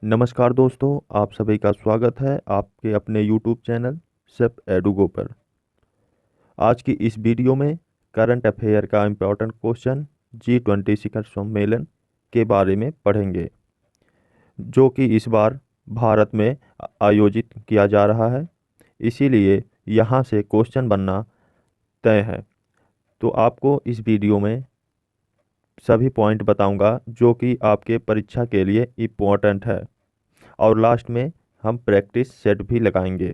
नमस्कार दोस्तों, आप सभी का स्वागत है आपके अपने YouTube चैनल सिर्फ एडुगो पर। आज की इस वीडियो में करंट अफेयर का इम्पोर्टेंट क्वेश्चन G20 शिखर सम्मेलन के बारे में पढ़ेंगे, जो कि इस बार भारत में आयोजित किया जा रहा है। इसीलिए यहाँ से क्वेश्चन बनना तय है। तो आपको इस वीडियो में सभी पॉइंट बताऊंगा जो कि आपके परीक्षा के लिए इम्पोर्टेंट है, और लास्ट में हम प्रैक्टिस सेट भी लगाएंगे।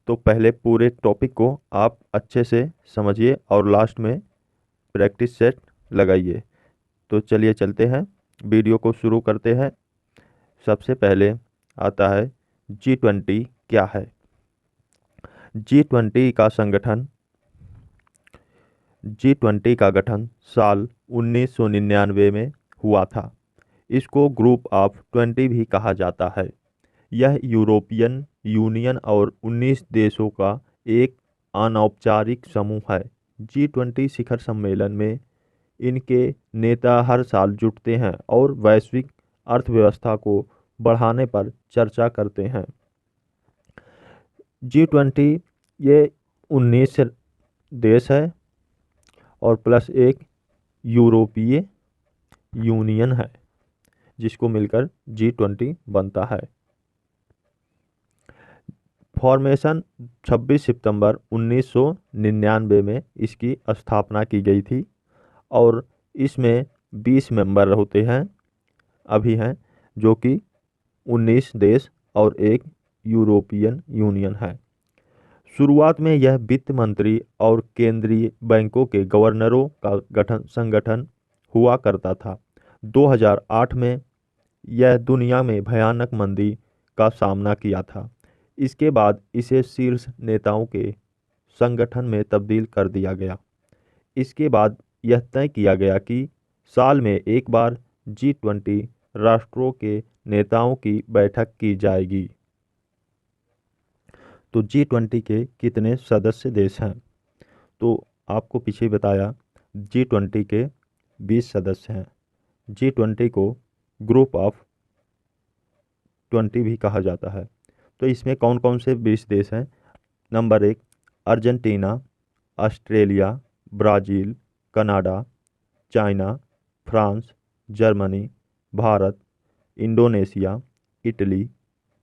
तो पहले पूरे टॉपिक को आप अच्छे से समझिए और लास्ट में प्रैक्टिस सेट लगाइए। तो चलिए चलते हैं, वीडियो को शुरू करते हैं। सबसे पहले आता है G20 क्या है। G20 का संगठन G20 का गठन साल 1999 में हुआ था। इसको ग्रुप ऑफ 20 भी कहा जाता है। यह यूरोपियन यूनियन और 19 देशों का एक अनौपचारिक समूह है। G20 शिखर सम्मेलन में इनके नेता हर साल जुटते हैं और वैश्विक अर्थव्यवस्था को बढ़ाने पर चर्चा करते हैं। G20 ये 19 देश है और प्लस एक यूरोपीय यूनियन है, जिसको मिलकर G20 बनता है। फॉर्मेशन 26 सितंबर 1999 में इसकी स्थापना की गई थी और इसमें 20 मेंबर होते हैं अभी हैं, जो कि 19 देश और एक यूरोपियन यूनियन है। शुरुआत में यह वित्त मंत्री और केंद्रीय बैंकों के गवर्नरों का संगठन हुआ करता था। 2008 में यह दुनिया में भयानक मंदी का सामना किया था। इसके बाद इसे शीर्ष नेताओं के संगठन में तब्दील कर दिया गया। इसके बाद यह तय किया गया कि साल में एक बार G20 राष्ट्रों के नेताओं की बैठक की जाएगी। तो G20 के कितने सदस्य देश हैं? तो आपको पीछे बताया G20 के 20 सदस्य हैं। G20 को ग्रुप ऑफ 20 भी कहा जाता है। तो इसमें कौन कौन से 20 देश हैं? Number 1 Argentina, Australia, Brazil, Canada, China, France, Germany, Bharat, Indonesia, Italy,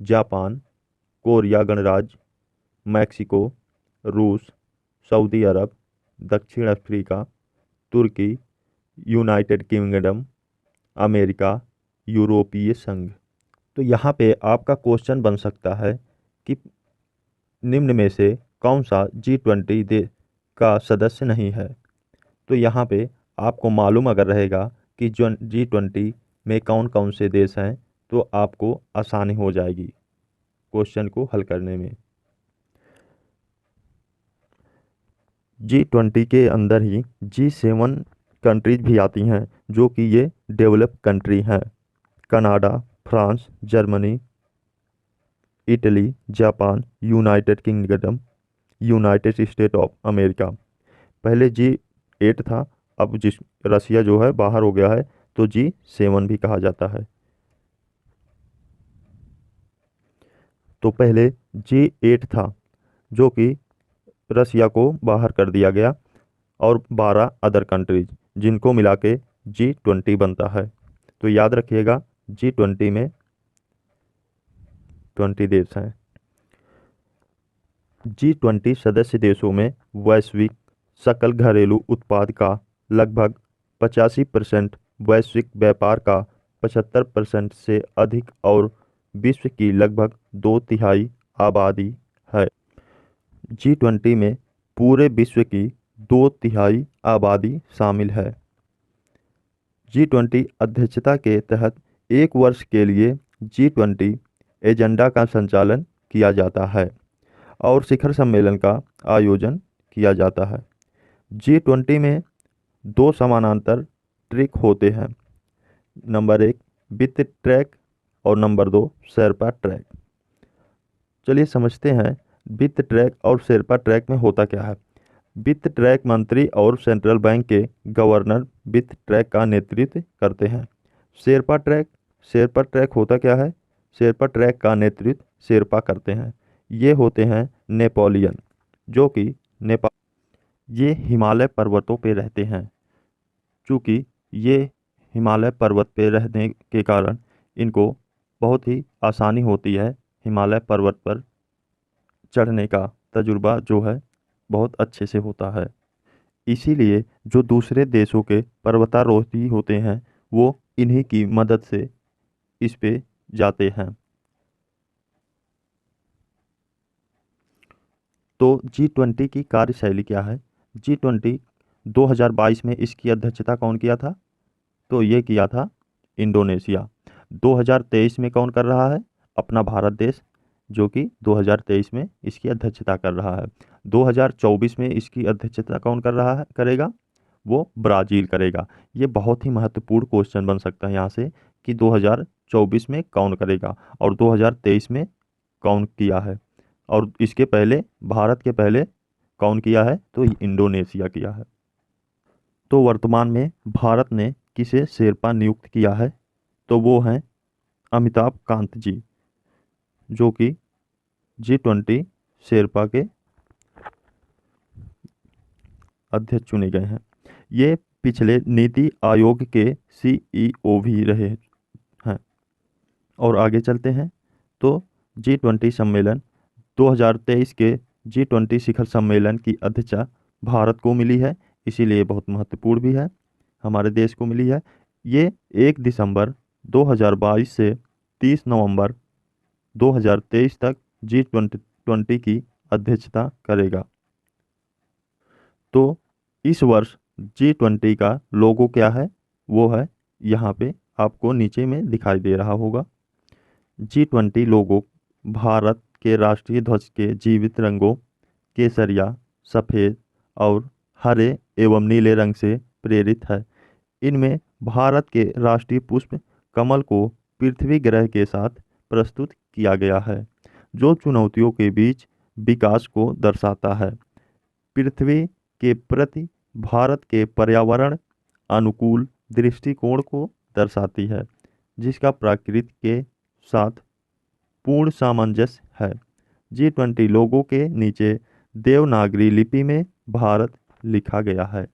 Japan, Korea गणराज्य, मैक्सिको, रूस, सऊदी अरब, दक्षिण अफ्रीका, तुर्की, यूनाइटेड किंगडम, अमेरिका, यूरोपीय संघ। तो यहाँ पे आपका क्वेश्चन बन सकता है कि निम्न में से कौन सा G20 देश का सदस्य नहीं है। तो यहाँ पे आपको मालूम अगर रहेगा कि जो G20 में कौन कौन से देश हैं, तो आपको आसानी हो जाएगी क्वेश्चन को हल करने में। G20 के अंदर ही G7 कंट्रीज भी आती हैं, जो कि ये डेवलप कंट्री हैं। Canada, France, Germany, Italy, Japan, United kingdom, United state of America. पहले G8 था, अब जिस रसिया जो है बाहर हो गया है, तो G7 भी कहा जाता है। तो पहले G8 था, जो कि रसिया को बाहर कर दिया गया, और 12 अदर कंट्रीज, जिनको मिला के G20 बनता है। तो याद रखिएगा G20 में 20 देश हैं। G20 सदस्य देशों में वैश्विक सकल घरेलू उत्पाद का लगभग 85%, वैश्विक व्यापार का 75% से अधिक और विश्व की लगभग 2/3 आबादी है। G20 में पूरे विश्व की 2/3 आबादी शामिल है। G20 अध्यक्षता के तहत एक वर्ष के लिए G20 एजेंडा का संचालन किया जाता है और शिखर सम्मेलन का आयोजन किया जाता है। G20 में 2 समानांतर ट्रैक होते हैं। नंबर 1 वित्त ट्रैक और नंबर 2 शेरपा ट्रैक। चलिए समझते हैं वित्त ट्रैक और शेरपा ट्रैक में होता क्या है। वित्त ट्रैक मंत्री और सेंट्रल बैंक के गवर्नर वित्त ट्रैक का नेतृत्व करते हैं। शेरपा ट्रैक होता क्या है? शेरपा ट्रैक का नेतृत्व शेरपा करते हैं। ये होते हैं नेपोलियन, जो कि नेपाल, ये हिमालय पर्वतों पे रहते हैं। चूँकि ये हिमालय पर्वत पे रहने के कारण इनको बहुत ही आसानी होती है हिमालय पर्वत पर चढ़ने का तजुर्बा जो है बहुत अच्छे से होता है। इसीलिए जो दूसरे देशों के पर्वतारोही होते हैं वो इन्हीं की मदद से इस पे जाते हैं। तो G20 की कार्यशैली क्या है? G20 2022 में इसकी अध्यक्षता कौन किया था? तो ये किया था इंडोनेशिया। 2023 में कौन कर रहा है? अपना भारत देश, जो कि 2023 में इसकी अध्यक्षता कर रहा है। 2024 में इसकी अध्यक्षता कौन कर रहा है करेगा? वो ब्राज़ील करेगा। ये बहुत ही महत्वपूर्ण क्वेश्चन बन सकता है यहाँ से कि 2024 में कौन करेगा और 2023 में कौन किया है, और इसके पहले भारत के पहले कौन किया है? तो इंडोनेशिया किया है। तो वर्तमान में भारत ने किसे शेरपा नियुक्त किया है? तो वो हैं अमिताभ कांत जी, जो कि G20 शेरपा के अध्यक्ष चुने गए हैं। ये पिछले नीति आयोग के CEO भी रहे हैं। और आगे चलते हैं तो G20 सम्मेलन 2023 के G20 शिखर सम्मेलन की अध्यक्षता भारत को मिली है, इसीलिए बहुत महत्वपूर्ण भी है, हमारे देश को मिली है। ये 1 दिसंबर 2022 से 30 नवंबर 2023 तक G20 की अध्यक्षता करेगा। तो इस वर्ष G20 का लोगो क्या है? वो है यहाँ पे आपको नीचे में दिखाई दे रहा होगा। G20 लोगो भारत के राष्ट्रीय ध्वज के जीवित रंगों केसरिया, सफ़ेद और हरे एवं नीले रंग से प्रेरित है। इनमें भारत के राष्ट्रीय पुष्प कमल को पृथ्वी ग्रह के साथ प्रस्तुत किया गया है, जो चुनौतियों के बीच विकास को दर्शाता है। पृथ्वी के प्रति भारत के पर्यावरण अनुकूल दृष्टिकोण को दर्शाती है, जिसका प्रकृति के साथ पूर्ण सामंजस्य है। G20 लोगों के नीचे देवनागरी लिपि में भारत लिखा गया है।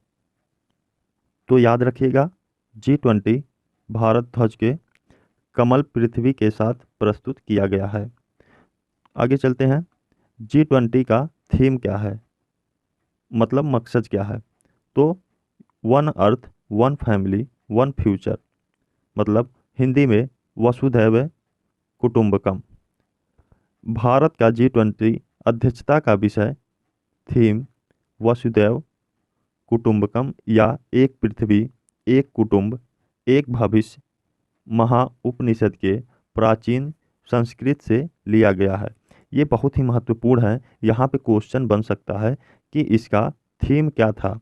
तो याद रखिएगा, G20 भारत ध्वज के कमल पृथ्वी के साथ प्रस्तुत किया गया है। आगे चलते हैं, G20 का थीम क्या है, मतलब मकसद क्या है? तो one earth, one family, one future, मतलब हिंदी में वसुधैव कुटुंबकम। भारत का G20 अध्यक्षता का विषय थीम वसुधैव कुटुंबकम या एक पृथ्वी, एक कुटुंब, एक भविष्य महाउपनिषद के प्राचीन संस्कृत से लिया गया है। ये बहुत ही महत्वपूर्ण है, यहाँ पे क्वेश्चन बन सकता है कि इसका थीम क्या था।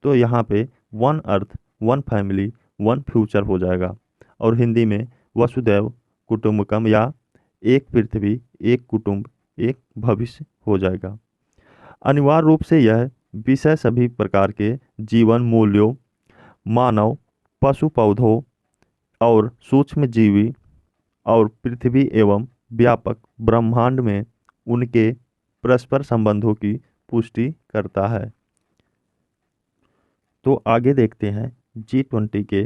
तो यहाँ पे one earth, one family, one future हो जाएगा, और हिंदी में वसुधैव कुटुंबकम या एक पृथ्वी, एक कुटुंब, एक भविष्य हो जाएगा। अनिवार्य रूप से यह विषय सभी प्रकार के जीवन मूल्यों, मानव, पशु पौधों और सूक्ष्म जीवी और पृथ्वी एवं व्यापक ब्रह्मांड में उनके परस्पर संबंधों की पुष्टि करता है। तो आगे देखते हैं G20 के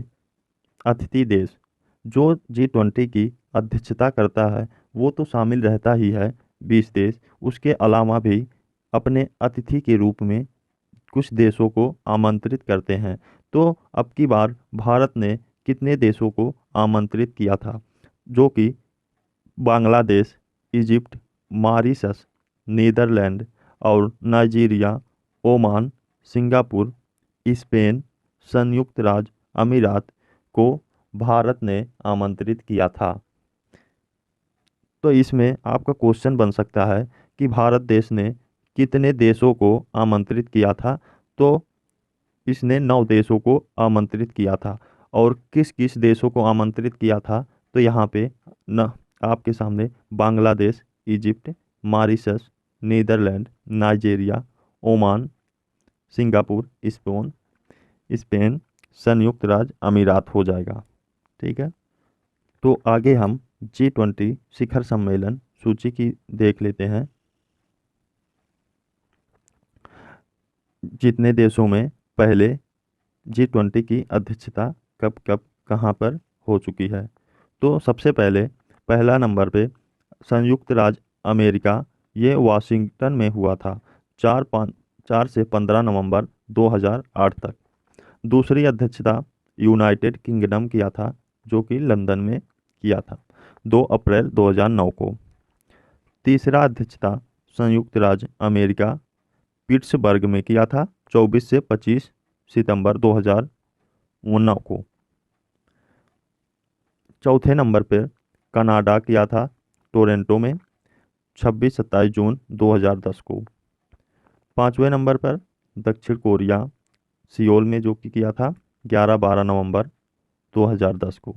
अतिथि देश। जो G20 की अध्यक्षता करता है वो तो शामिल रहता ही है 20 देश, उसके अलावा भी अपने अतिथि के रूप में कुछ देशों को आमंत्रित करते हैं। तो अब की बार भारत ने कितने देशों को आमंत्रित किया था? जो कि बांग्लादेश, इजिप्ट, मॉरिशस, नीदरलैंड और नाइजीरिया, ओमान, सिंगापुर, स्पेन, संयुक्त राज्य अमीरात को भारत ने आमंत्रित किया था। तो इसमें आपका क्वेश्चन बन सकता है कि भारत देश ने कितने देशों को आमंत्रित किया था? तो इसने 9 देशों को आमंत्रित किया था। और किस किस देशों को आमंत्रित किया था? तो यहाँ पे न आपके सामने Bangladesh, Egypt, Mauritius, Netherland, Nigeria, Oman, Singapore, Spain, संयुक्त राज्य अमीरात हो जाएगा। ठीक है, तो आगे हम G20 शिखर सम्मेलन सूची की देख लेते हैं। जितने देशों में पहले G20 की अध्यक्षता कब कब कहाँ पर हो चुकी है। तो सबसे पहले पहला नंबर पे संयुक्त राज्य अमेरिका, ये वाशिंगटन में हुआ था 4 से 15 नवंबर 2008 तक। दूसरी अध्यक्षता यूनाइटेड किंगडम किया था, जो कि लंदन में किया था 2 अप्रैल 2009 को। तीसरा अध्यक्षता संयुक्त राज्य अमेरिका पिट्सबर्ग में किया था 24 से 25 सितंबर 2009 को। चौथे नंबर पर कनाडा किया था टोरंटो में 26-27 जून 2010 को। पाँचवें नंबर पर दक्षिण कोरिया सियोल में जो कि किया था 11-12 नवंबर 2010 को।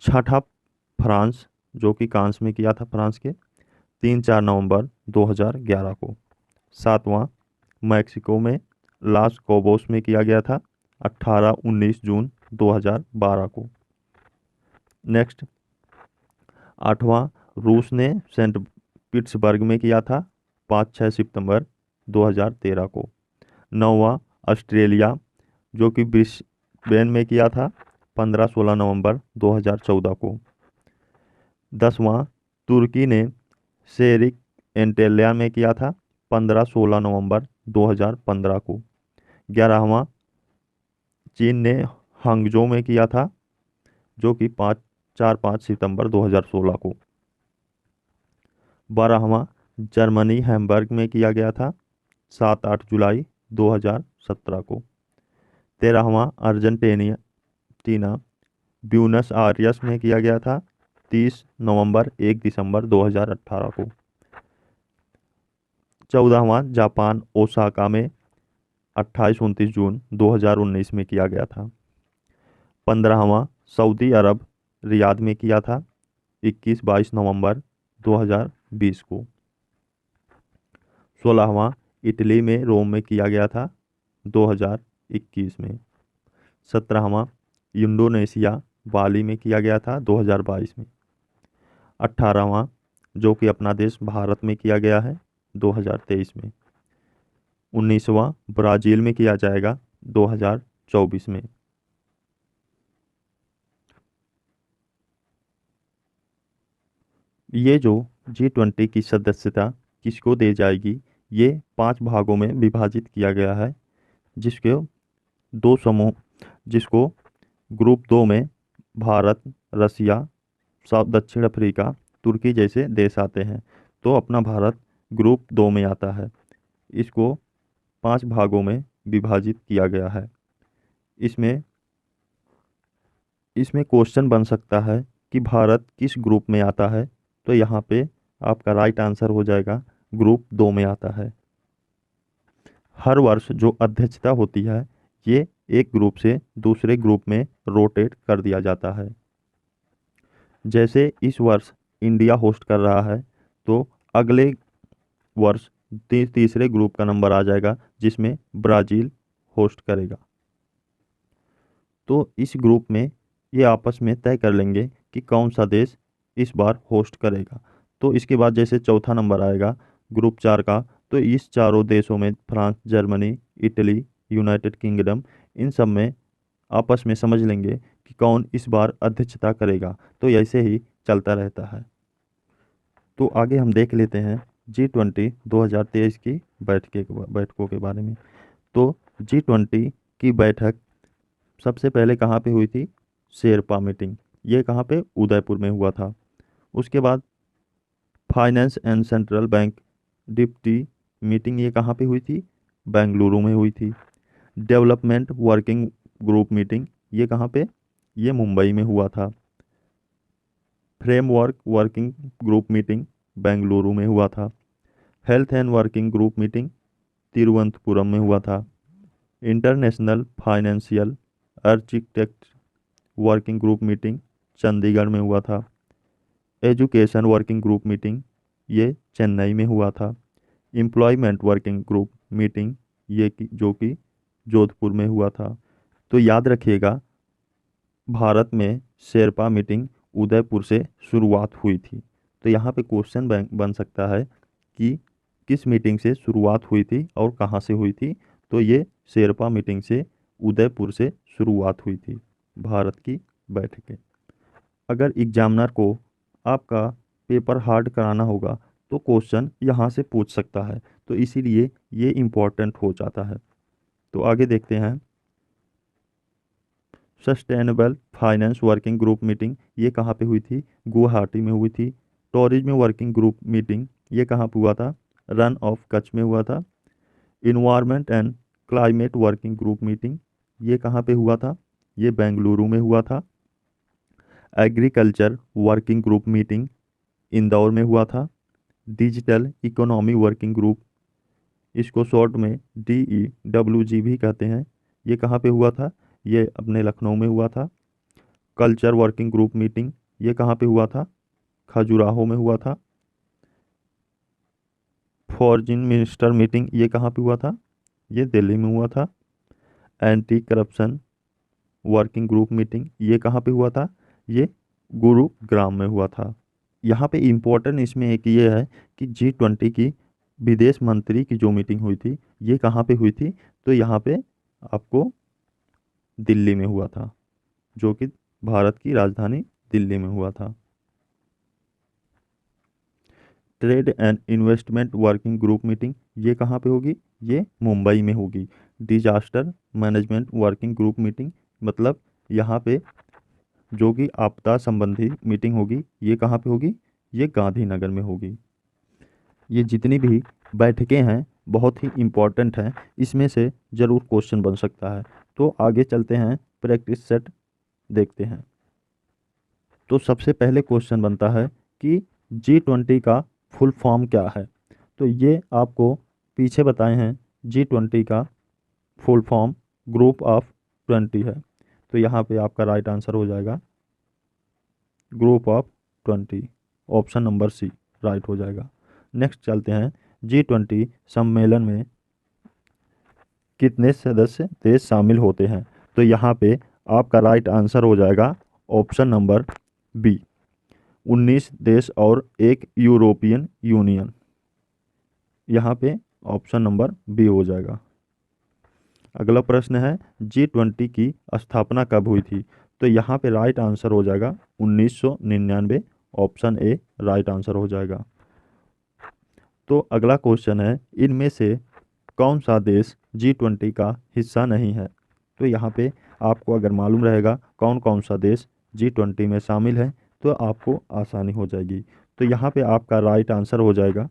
छठा फ्रांस, जो कि कांस में किया था फ्रांस के 3-4 नवंबर 2011 को। सातवां मैक्सिको में लास कोबोस में किया गया था 18-19 जून 2012 को। नेक्स्ट आठवां रूस ने सेंट पीटर्सबर्ग में किया था 5-6 सितंबर 2013 को। नौवां ऑस्ट्रेलिया, जो कि ब्रिस्बेन में किया था 15-16 नवंबर 2014 को। 10वां तुर्की ने शेरिक एंटेलिया में किया था 15-16 नवंबर 2015 को। 11वां चीन ने हांगजो में किया था, जो कि 4-5 सितंबर 2016 को। 12वां जर्मनी हैम्बर्ग में किया गया था 7-8 जुलाई 2017 को। 13वां अर्जेंटीना ब्यूनस आयर्स में किया गया था 30 नवंबर 1 दिसंबर 2018 को। 14वां जापान ओसाका में 28-29 जून 2019 में किया गया था। 15वां सऊदी अरब रियाद में किया था 21-22 नवंबर 2020 को। 16वां इटली में रोम में किया गया था 2021 में। 17वां इंडोनेशिया बाली में किया गया था 2022 में। 18वां जो कि अपना देश भारत में किया गया है 2023 में। 19वां ब्राज़ील में किया जाएगा 2024 में। ये जो G20 की सदस्यता किसको दी जाएगी, ये 5 भागों में विभाजित किया गया है, जिसके 2 समूह, जिसको ग्रुप 2 में भारत, रसिया, दक्षिण अफ्रीका, तुर्की जैसे देश आते हैं। तो अपना भारत ग्रुप 2 में आता है। इसको 5 भागों में विभाजित किया गया है। इसमें क्वेश्चन बन सकता है कि भारत किस ग्रुप में आता है, तो यहाँ पे आपका राइट आंसर हो जाएगा ग्रुप 2 में आता है। हर वर्ष जो अध्यक्षता होती है, ये एक ग्रुप से दूसरे ग्रुप में रोटेट कर दिया जाता है। जैसे इस वर्ष इंडिया होस्ट कर रहा है, तो अगले वर्ष तीसरे ग्रुप का नंबर आ जाएगा, जिसमें ब्राज़ील होस्ट करेगा। तो इस ग्रुप में ये आपस में तय कर लेंगे कि कौन सा देश इस बार होस्ट करेगा। तो इसके बाद जैसे चौथा नंबर आएगा ग्रुप 4 का, तो इस चारों देशों में France, Germany, Italy, United Kingdom, इन सब में आपस में समझ लेंगे कि कौन इस बार अध्यक्षता करेगा। तो ऐसे ही चलता रहता है। तो आगे हम देख लेते हैं G20 2023 की बैठकों के बारे में। तो G20 की बैठक सबसे पहले कहाँ पे हुई थी? शेरपा मीटिंग। ये कहाँ पे? उदयपुर में हुआ था। उसके बाद finance and central bank deputy meeting, ये कहाँ पे हुई थी? बेंगलुरु में हुई थी। डेवलपमेंट वर्किंग ग्रुप मीटिंग, ये कहाँ पे? ये मुंबई में हुआ था। Framework working group meeting Bengaluru में हुआ था। Health and working group meeting Thiruvananthapuram में हुआ था। International financial architect working group meeting Chandigarh में हुआ था। एजुकेशन वर्किंग ग्रुप मीटिंग ये चेन्नई में हुआ था। एम्प्लॉयमेंट वर्किंग ग्रुप मीटिंग ये जो कि जोधपुर में हुआ था। तो याद रखिएगा, भारत में शेरपा मीटिंग उदयपुर से शुरुआत हुई थी। तो यहाँ पे क्वेश्चन बन सकता है कि किस मीटिंग से शुरुआत हुई थी और कहाँ से हुई थी। तो ये शेरपा मीटिंग से उदयपुर से शुरुआत हुई थी भारत की बैठकें। अगर एग्जामिनर को आपका पेपर हार्ड कराना होगा तो क्वेश्चन यहाँ से पूछ सकता है, तो इसीलिए ये इम्पोर्टेंट हो जाता है। तो आगे देखते हैं, sustainable finance working group meeting ये कहाँ पे हुई थी? गुवाहाटी में हुई थी। टूरिज्म वर्किंग ग्रुप मीटिंग ये कहाँ पे हुआ था? रन ऑफ कच्छ में हुआ था। Environment and climate working group meeting ये कहाँ पे हुआ था? ये बेंगलुरु में हुआ था। Agriculture working group meeting Indore में हुआ था। डिजिटल इकोनॉमी वर्किंग ग्रुप, इसको शॉर्ट में DEWG भी कहते हैं, ये कहाँ पे हुआ था? ये अपने लखनऊ में हुआ था। कल्चर वर्किंग ग्रुप मीटिंग ये कहाँ पे हुआ था? खजुराहो में हुआ था। फॉरेन मिनिस्टर मीटिंग ये कहाँ पे हुआ था? ये दिल्ली में हुआ था। Anti corruption working group meeting ये कहाँ पे हुआ था? ये गुरुग्राम में हुआ था। यहाँ पे इम्पोर्टेंट इसमें एक ये है कि G20 की विदेश मंत्री की जो मीटिंग हुई थी ये कहाँ पे हुई थी? तो यहाँ पे आपको दिल्ली में हुआ था, जो कि भारत की राजधानी दिल्ली में हुआ था। Trade and investment working group meeting ये कहाँ पे होगी? ये मुंबई में होगी। Disaster management working group meeting, मतलब यहाँ पे जो कि आपदा संबंधी मीटिंग होगी ये कहाँ पे होगी? ये गांधीनगर में होगी। ये जितनी भी बैठकें हैं बहुत ही इम्पोर्टेंट हैं, इसमें से ज़रूर क्वेश्चन बन सकता है। तो आगे चलते हैं, प्रैक्टिस सेट देखते हैं। तो सबसे पहले क्वेश्चन बनता है कि G20 का फुल फॉर्म क्या है? तो ये आपको पीछे बताए हैं। G20 का फुल फॉर्म ग्रुप ऑफ 20 है, तो यहाँ पे आपका राइट आंसर हो जाएगा group of 20, option number C right हो जाएगा। नेक्स्ट चलते हैं, G20 सम्मेलन में कितने सदस्य देश शामिल होते हैं? तो यहाँ पे आपका राइट आंसर हो जाएगा ऑप्शन नंबर बी, 19 देश और एक यूरोपियन यूनियन। यहाँ पे ऑप्शन नंबर बी हो जाएगा। अगला प्रश्न है, G20 की स्थापना कब हुई थी? तो यहाँ पे राइट आंसर हो जाएगा 1999, ऑप्शन ए राइट आंसर हो जाएगा। तो अगला क्वेश्चन है, इनमें से कौन सा देश G20 का हिस्सा नहीं है? तो यहाँ पे आपको अगर मालूम रहेगा कौन कौन सा देश G20 में शामिल है तो आपको आसानी हो जाएगी। तो यहाँ पे आपका राइट आंसर हो जाएगा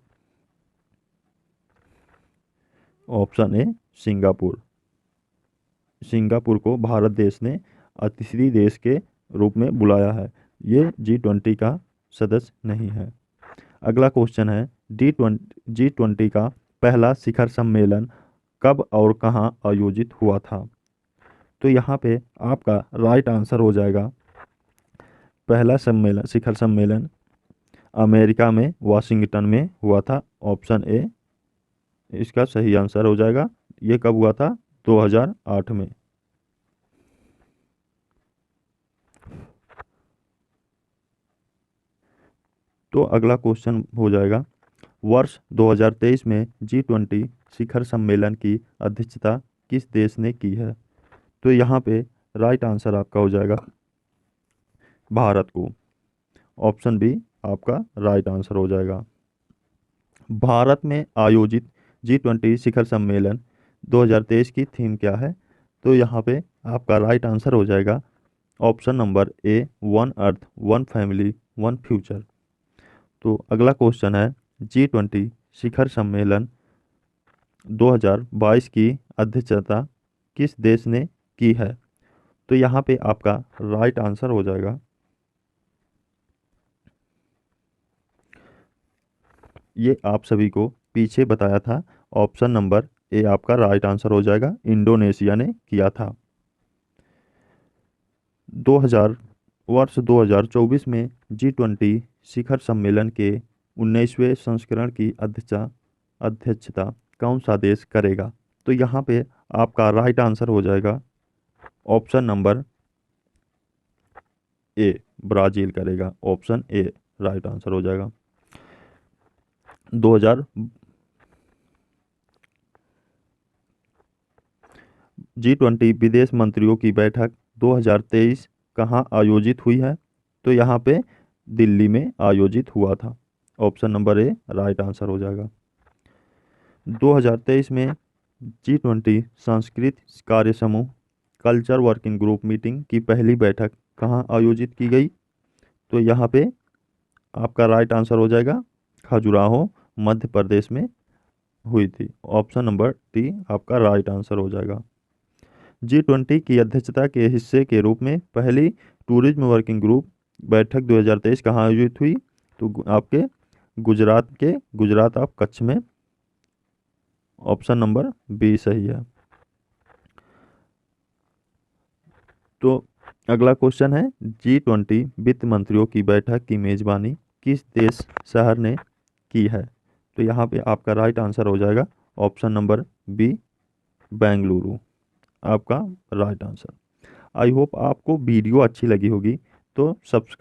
ऑप्शन ए सिंगापुर। सिंगापुर को भारत देश ने अतिथि देश के रूप में बुलाया है, ये G20 का सदस्य नहीं है। अगला क्वेश्चन है, G20 का पहला शिखर सम्मेलन कब और कहाँ आयोजित हुआ था? तो यहाँ पे आपका राइट आंसर हो जाएगा पहला सम्मेलन शिखर सम्मेलन अमेरिका में वाशिंगटन में हुआ था, ऑप्शन ए इसका सही आंसर हो जाएगा। ये कब हुआ था? 2008 में। तो अगला क्वेश्चन हो जाएगा, वर्ष 2023 में G20 शिखर सम्मेलन की अध्यक्षता किस देश ने की है? तो यहाँ पे राइट आंसर आपका हो जाएगा भारत को, ऑप्शन बी आपका राइट आंसर हो जाएगा। भारत में आयोजित G20 शिखर सम्मेलन 2023 की थीम क्या है? तो यहाँ पे आपका राइट आंसर हो जाएगा option number A, one earth one family one future. तो अगला क्वेश्चन है, G20 शिखर सम्मेलन 2022 की अध्यक्षता किस देश ने की है? तो यहाँ पे आपका राइट आंसर हो जाएगा ये आप सभी को पीछे बताया था, ऑप्शन नंबर ए आपका राइट आंसर हो जाएगा, इंडोनेशिया ने किया था। 2000 वर्ष 2024 में G20 शिखर सम्मेलन के 19वें संस्करण की अध्यक्षता कौन सा देश करेगा? तो यहाँ पे आपका राइट आंसर हो जाएगा ऑप्शन नंबर ए, ब्राज़ील करेगा। ऑप्शन ए राइट आंसर हो जाएगा। 2000 G20 विदेश मंत्रियों की बैठक 2023 कहाँ आयोजित हुई है? तो यहाँ पे दिल्ली में आयोजित हुआ था। Option number A right answer हो जाएगा। 2023 में G20 सांस्कृतिक कार्य समूह कल्चर वर्किंग ग्रुप मीटिंग की पहली बैठक कहाँ आयोजित की गई? तो यहाँ पे आपका राइट आंसर हो जाएगा खजुराहो मध्य प्रदेश में हुई थी। ऑप्शन नंबर डी आपका राइट आंसर हो जाएगा। G20 की अध्यक्षता के हिस्से के रूप में पहली टूरिज्म वर्किंग ग्रुप बैठक 2023 कहाँ आयोजित हुई? तो आपके गुजरात आप कच्छ में। ऑप्शन नंबर बी सही है। तो अगला क्वेश्चन है G20 वित्त मंत्रियों की बैठक की मेजबानी किस देश शहर ने की है? तो यहाँ पे आपका राइट आंसर हो जाएगा ऑप्शन नंबर बी बेंगलुरु, आपका राइट आंसर। आई होप आपको वीडियो अच्छी लगी होगी। तो सब्सक्राइब